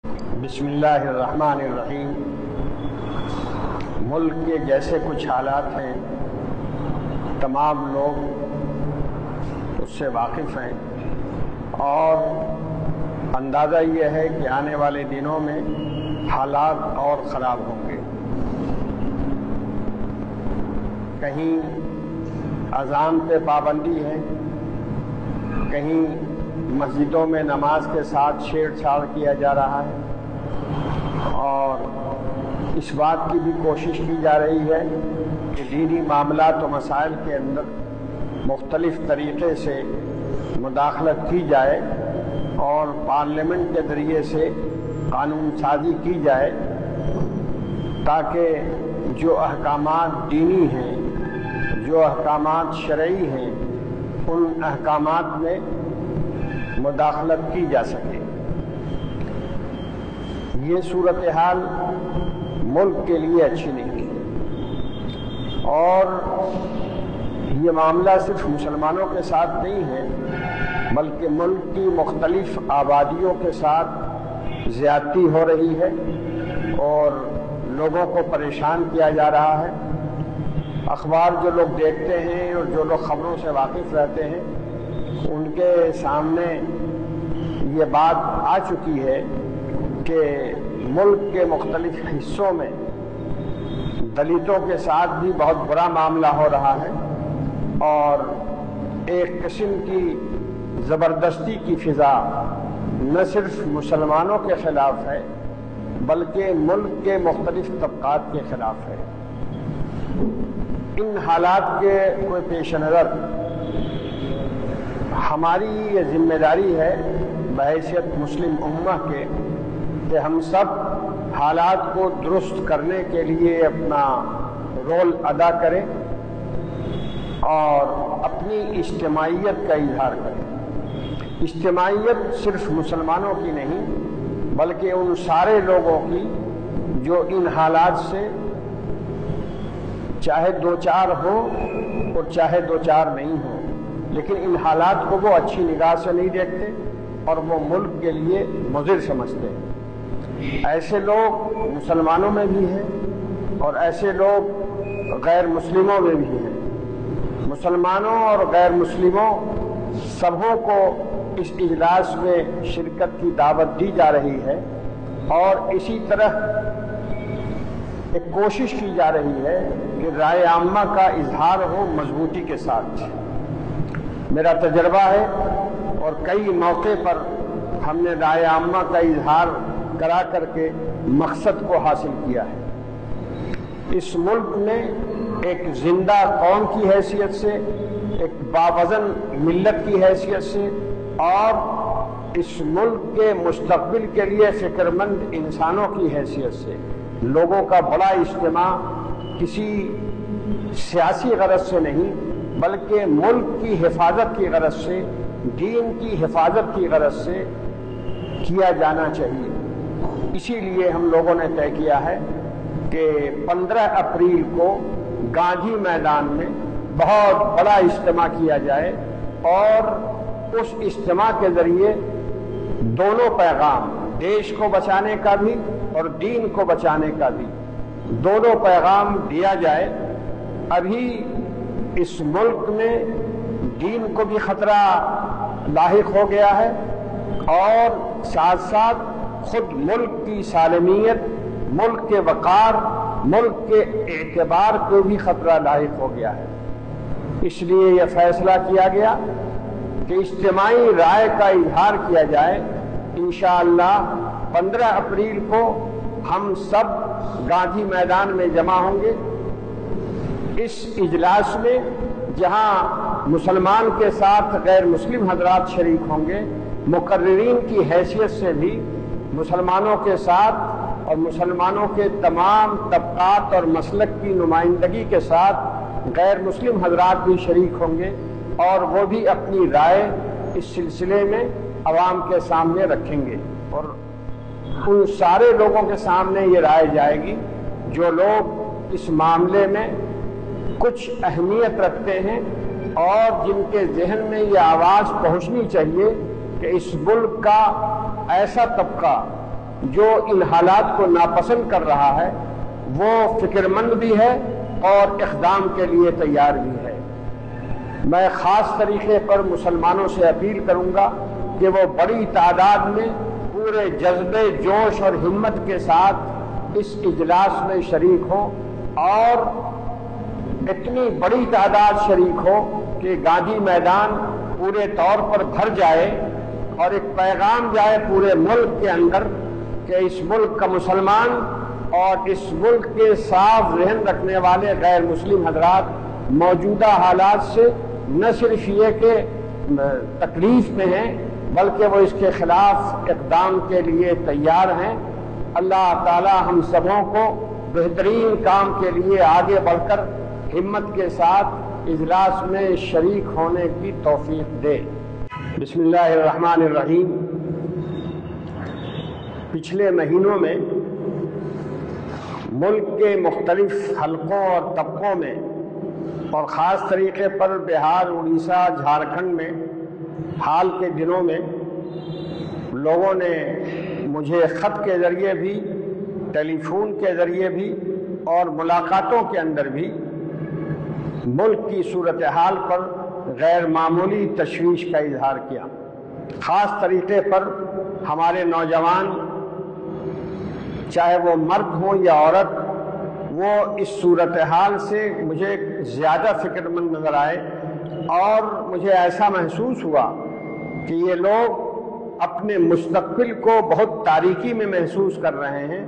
بسم اللہ الرحمن الرحیم۔ ملک کے جیسے کچھ حالات ہیں تمام لوگ اس سے واقف ہیں، اور اندازہ یہ ہے کہ آنے والے دنوں میں حالات اور خراب ہوں گے۔ کہیں اذان پہ پابندی ہے، کہیں مسجدوں میں نماز کے ساتھ چھیڑ چھاڑ کیا جا رہا ہے، اور اس بات کی بھی کوشش کی جا رہی ہے کہ دینی معاملات و مسائل کے اندر مختلف طریقے سے مداخلت کی جائے اور پارلیمنٹ کے ذریعے سے قانون سازی کی جائے، تاکہ جو احکامات دینی ہیں، جو احکامات شرعی ہیں، ان احکامات میں مداخلت کی جا سکے۔ یہ صورتحال ملک کے لیے اچھی نہیں ہے، اور یہ معاملہ صرف مسلمانوں کے ساتھ نہیں ہے بلکہ ملک کی مختلف آبادیوں کے ساتھ زیادتی ہو رہی ہے اور لوگوں کو پریشان کیا جا رہا ہے۔ اخبار جو لوگ دیکھتے ہیں اور جو لوگ خبروں سے واقف رہتے ہیں، ان کے سامنے یہ بات آ چکی ہے کہ ملک کے مختلف حصوں میں دلتوں کے ساتھ بھی بہت برا معاملہ ہو رہا ہے، اور ایک قسم کی زبردستی کی فضا نہ صرف مسلمانوں کے خلاف ہے بلکہ ملک کے مختلف طبقات کے خلاف ہے۔ ان حالات کے کوئی پیش نظر ہماری یہ ذمہ داری ہے بحیثیت مسلم امہ کے کہ ہم سب حالات کو درست کرنے کے لیے اپنا رول ادا کریں اور اپنی اجتماعیت کا اظہار کریں۔ اجتماعیت صرف مسلمانوں کی نہیں بلکہ ان سارے لوگوں کی جو ان حالات سے چاہے دو چار ہو اور چاہے دو چار نہیں ہو، لیکن ان حالات کو وہ اچھی نگاہ سے نہیں دیکھتے اور وہ ملک کے لیے مضر سمجھتے ہیں۔ ایسے لوگ مسلمانوں میں بھی ہیں اور ایسے لوگ غیر مسلموں میں بھی ہیں۔ مسلمانوں اور غیر مسلموں سبوں کو اس اجلاس میں شرکت کی دعوت دی جا رہی ہے، اور اسی طرح ایک کوشش کی جا رہی ہے کہ رائے عامہ کا اظہار ہو مضبوطی کے ساتھ۔ میرا تجربہ ہے اور کئی موقع پر ہم نے رائے عامہ کا اظہار کرا کر کے مقصد کو حاصل کیا ہے۔ اس ملک میں ایک زندہ قوم کی حیثیت سے، ایک باوزن ملت کی حیثیت سے، اور اس ملک کے مستقبل کے لیے فکر مند انسانوں کی حیثیت سے لوگوں کا بڑا اجتماع کسی سیاسی غرض سے نہیں بلکہ ملک کی حفاظت کی غرض سے، دین کی حفاظت کی غرض سے کیا جانا چاہیے۔ اسی لیے ہم لوگوں نے طے کیا ہے کہ 15 اپریل کو گاندھی میدان میں بہت بڑا اجتماع کیا جائے، اور اس اجتماع کے ذریعے دونوں پیغام، دیش کو بچانے کا بھی اور دین کو بچانے کا بھی، دونوں پیغام دیا جائے۔ ابھی اس ملک میں دین کو بھی خطرہ لاحق ہو گیا ہے، اور ساتھ ساتھ خود ملک کی سالمیت، ملک کے وقار، ملک کے اعتبار کو بھی خطرہ لاحق ہو گیا ہے۔ اس لیے یہ فیصلہ کیا گیا کہ اجتماعی رائے کا اظہار کیا جائے۔ انشاءاللہ 15 اپریل کو ہم سب گاندھی میدان میں جمع ہوں گے۔ اس اجلاس میں جہاں مسلمان کے ساتھ غیر مسلم حضرات شریک ہوں گے، مقررین کی حیثیت سے بھی مسلمانوں کے ساتھ اور مسلمانوں کے تمام طبقات اور مسلک کی نمائندگی کے ساتھ غیر مسلم حضرات بھی شریک ہوں گے، اور وہ بھی اپنی رائے اس سلسلے میں عوام کے سامنے رکھیں گے، اور ان سارے لوگوں کے سامنے یہ رائے جائے گی جو لوگ اس معاملے میں کچھ اہمیت رکھتے ہیں اور جن کے ذہن میں یہ آواز پہنچنی چاہیے کہ اس ملک کا ایسا طبقہ جو ان حالات کو ناپسند کر رہا ہے وہ فکر مند بھی ہے اور اقدام کے لیے تیار بھی ہے۔ میں خاص طریقے پر مسلمانوں سے اپیل کروں گا کہ وہ بڑی تعداد میں پورے جذبے، جوش اور ہمت کے ساتھ اس اجلاس میں شریک ہوں اور اتنی بڑی تعداد شریک ہو کہ گاندھی میدان پورے طور پر بھر جائے اور ایک پیغام جائے پورے ملک کے اندر کہ اس ملک کا مسلمان اور اس ملک کے صاف ذہن رکھنے والے غیر مسلم حضرات موجودہ حالات سے نہ صرف یہ کہ تکلیف میں ہیں بلکہ وہ اس کے خلاف اقدام کے لیے تیار ہیں۔ اللہ تعالی ہم سبوں کو بہترین کام کے لیے آگے بڑھ کر ہمت کے ساتھ اجلاس میں شریک ہونے کی توفیق دے۔ بسم اللہ الرحمن الرحیم۔ پچھلے مہینوں میں ملک کے مختلف حلقوں اور طبقوں میں اور خاص طریقے پر بہار، اڑیسہ، جھارکھنڈ میں حال کے دنوں میں لوگوں نے مجھے خط کے ذریعے بھی، ٹیلی فون کے ذریعے بھی اور ملاقاتوں کے اندر بھی ملک کی صورتحال پر غیر معمولی تشویش کا اظہار کیا۔ خاص طریقے پر ہمارے نوجوان، چاہے وہ مرد ہوں یا عورت، وہ اس صورتحال سے مجھے زیادہ فکر مند نظر آئے اور مجھے ایسا محسوس ہوا کہ یہ لوگ اپنے مستقبل کو بہت تاریکی میں محسوس کر رہے ہیں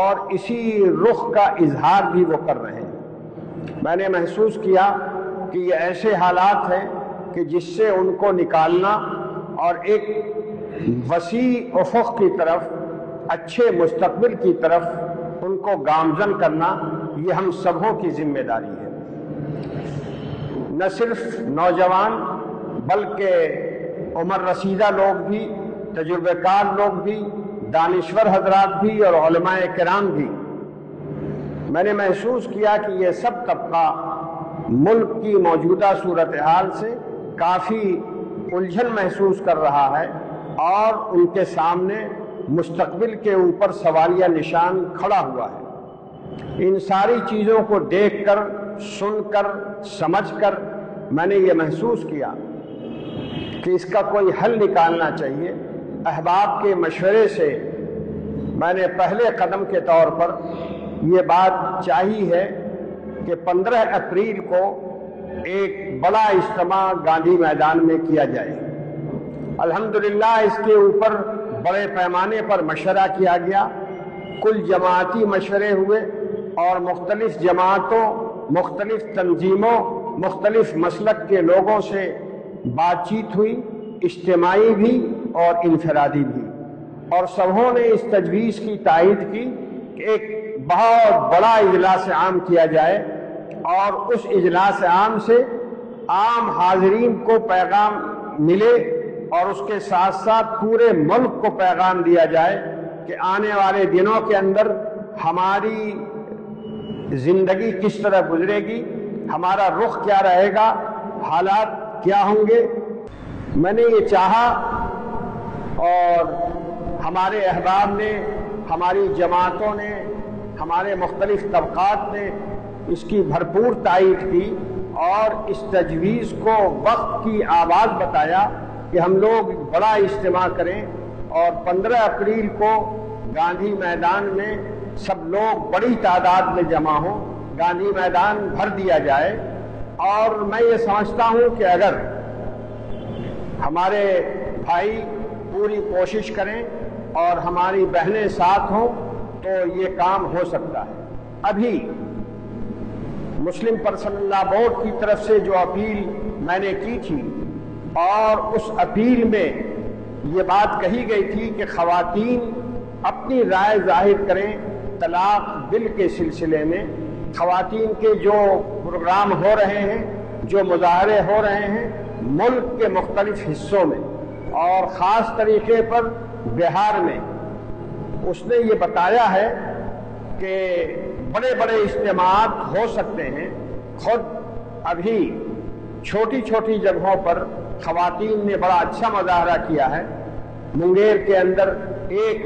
اور اسی رخ کا اظہار بھی وہ کر رہے ہیں۔ میں نے محسوس کیا کہ یہ ایسے حالات ہیں کہ جس سے ان کو نکالنا اور ایک وسیع افق کی طرف، اچھے مستقبل کی طرف ان کو گامزن کرنا یہ ہم سبوں کی ذمہ داری ہے۔ نہ صرف نوجوان بلکہ عمر رسیدہ لوگ بھی، تجربہ کار لوگ بھی، دانشور حضرات بھی اور علماء کرام بھی، میں نے محسوس کیا کہ یہ سب طبقہ ملک کی موجودہ صورتحال سے کافی الجھن محسوس کر رہا ہے اور ان کے سامنے مستقبل کے اوپر سوالیہ نشان کھڑا ہوا ہے۔ ان ساری چیزوں کو دیکھ کر، سن کر، سمجھ کر میں نے یہ محسوس کیا کہ اس کا کوئی حل نکالنا چاہیے۔ احباب کے مشورے سے میں نے پہلے قدم کے طور پر یہ بات چاہی ہے کہ 15 اپریل کو ایک بڑا اجتماع گاندھی میدان میں کیا جائے۔ الحمدللہ اس کے اوپر بڑے پیمانے پر مشورہ کیا گیا، کل جماعتی مشورے ہوئے اور مختلف جماعتوں، مختلف تنظیموں، مختلف مسلک کے لوگوں سے بات چیت ہوئی، اجتماعی بھی اور انفرادی بھی، اور سبوں نے اس تجویز کی تائید کی کہ ایک بہت بڑا اجلاس عام کیا جائے اور اس اجلاس عام سے عام حاضرین کو پیغام ملے اور اس کے ساتھ ساتھ پورے ملک کو پیغام دیا جائے کہ آنے والے دنوں کے اندر ہماری زندگی کس طرح گزرے گی، ہمارا رخ کیا رہے گا، حالات کیا ہوں گے۔ میں نے یہ چاہا اور ہمارے احباب نے، ہماری جماعتوں نے، ہمارے مختلف طبقات نے اس کی بھرپور تائید کی اور اس تجویز کو وقت کی آواز بتایا کہ ہم لوگ بڑا اجتماع کریں اور 15 اپریل کو گاندھی میدان میں سب لوگ بڑی تعداد میں جمع ہوں، گاندھی میدان بھر دیا جائے۔ اور میں یہ سمجھتا ہوں کہ اگر ہمارے بھائی پوری کوشش کریں اور ہماری بہنیں ساتھ ہوں تو یہ کام ہو سکتا ہے۔ ابھی مسلم پرسنل لا بورڈ کی طرف سے جو اپیل میں نے کی تھی اور اس اپیل میں یہ بات کہی گئی تھی کہ خواتین اپنی رائے ظاہر کریں طلاق بل کے سلسلے میں، خواتین کے جو پروگرام ہو رہے ہیں، جو مظاہرے ہو رہے ہیں ملک کے مختلف حصوں میں اور خاص طریقے پر بہار میں، اس نے یہ بتایا ہے کہ بڑے بڑے اجتماعات ہو سکتے ہیں۔ خود ابھی چھوٹی چھوٹی جگہوں پر خواتین نے بڑا اچھا مظاہرہ کیا ہے۔ منگیر کے اندر 1